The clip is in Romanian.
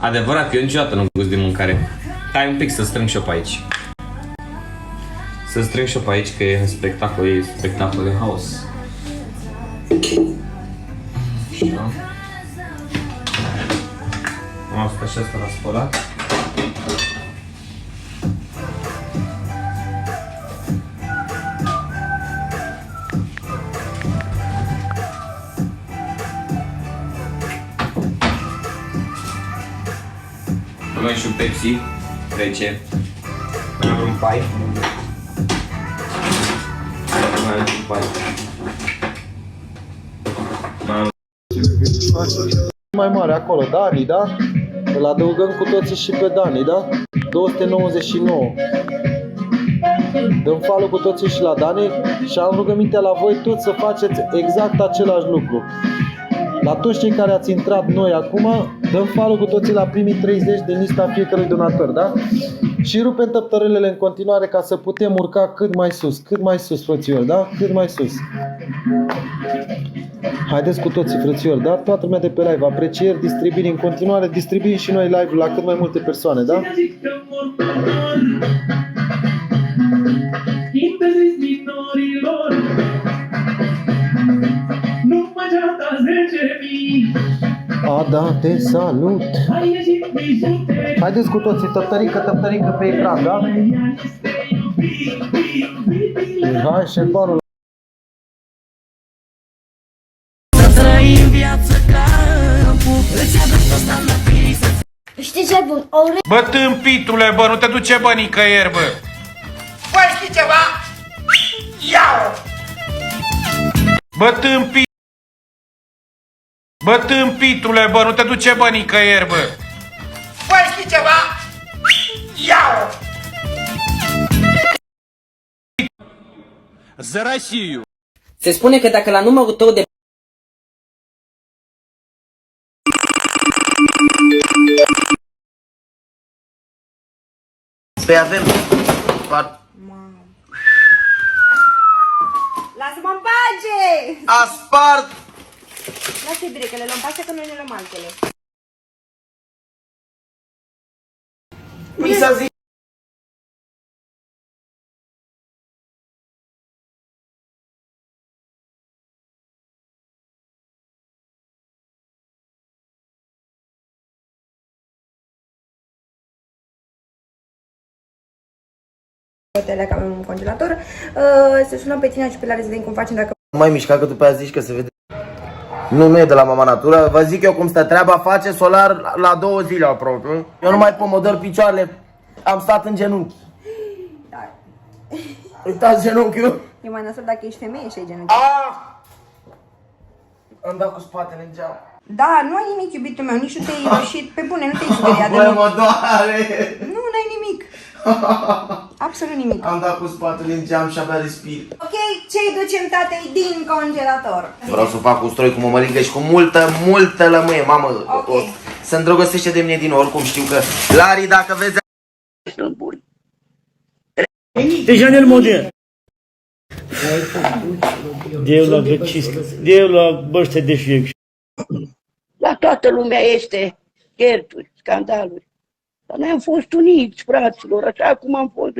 Adevărat, eu niciodată nu gust de mâncare. Hai un pic să strâng și-o pe aici. Să strâng și-o pe aici, că e spectacol, e haos. Așa. Asta și asta la spălat. Luăm și un Pepsi rece. Mai am un pai. Mai am un pai. Mai mare acolo, Dani, da? Îl adăugăm cu toții și pe Dani, da? 299. Dăm follow cu toții și la Dani și am rugămintea la voi toți să faceți exact același lucru. La toți cei care ați intrat noi acum, dăm follow cu toții la primii 30 din lista fiecărui donator, da? Și rupem tăptărelele în continuare ca să putem urca cât mai sus, frățiori, da? Cât mai sus. Haideți cu toții, frățiori, da? Toată lumea de pe live, aprecieri, distribuiri în continuare, distribuim și noi live la cât mai multe persoane, da? Ada, te salut! Haideți cu toții, tăptărică pe ecran, da? Hai, șerbanul! Știi ce bun? Bă, tâmpitule, bă, nu te duce, bă, nicăieri, bă. Bă, știi ceva? Ia-o! Bă, tâmpitule, bă, nu te duce, bă, nicăieri, bă. Bă, știi ceva? Ia-o! За Россию! Se spune că dacă la numărul tău de Păi avem... Lasă-mă în pace! A spart! Lasă-i bine, că le luăm pe astea, că noi ne luăm altele. Mi s-a zis... Că avem un congelator. Să sunăm pe tine și pe Lare să vedem cum facem dacă... Nu mai mișca, că după aia zici că se vede. Nu e de la Mama Natură. Vă zic eu cum stă treaba. Face solar la 2 zile aproape. Eu nu mai pot mă dor picioarele. Am stat în genunchi. Da. Uitați genunchiul. E mai nasol dacă ești femeie și ai genunchi. Am dat cu spatele în geam. Da, nu ai nimic, iubitul meu, nici nu te-ai roșit. Pe bune, nu te-ai speriat. Băi, mă doare. Nu, n-ai nimic. Absolut nimic. Am dat cu spatele în geam și abia respir. Ok, ce-i ducem tatei din congelator? Vreau să fac usturoi cu mămăligă și cu multă lămâie, mamă. Ok. Se îndrăgostește de mine din nou, oricum știu că... Lari, dacă vezi... Déjà nel modern. Deu la găciscă, deu la băște de șiec. La toată lumea este certuri, scandaluri. Dar noi am fost uniți, fraților, așa cum am fost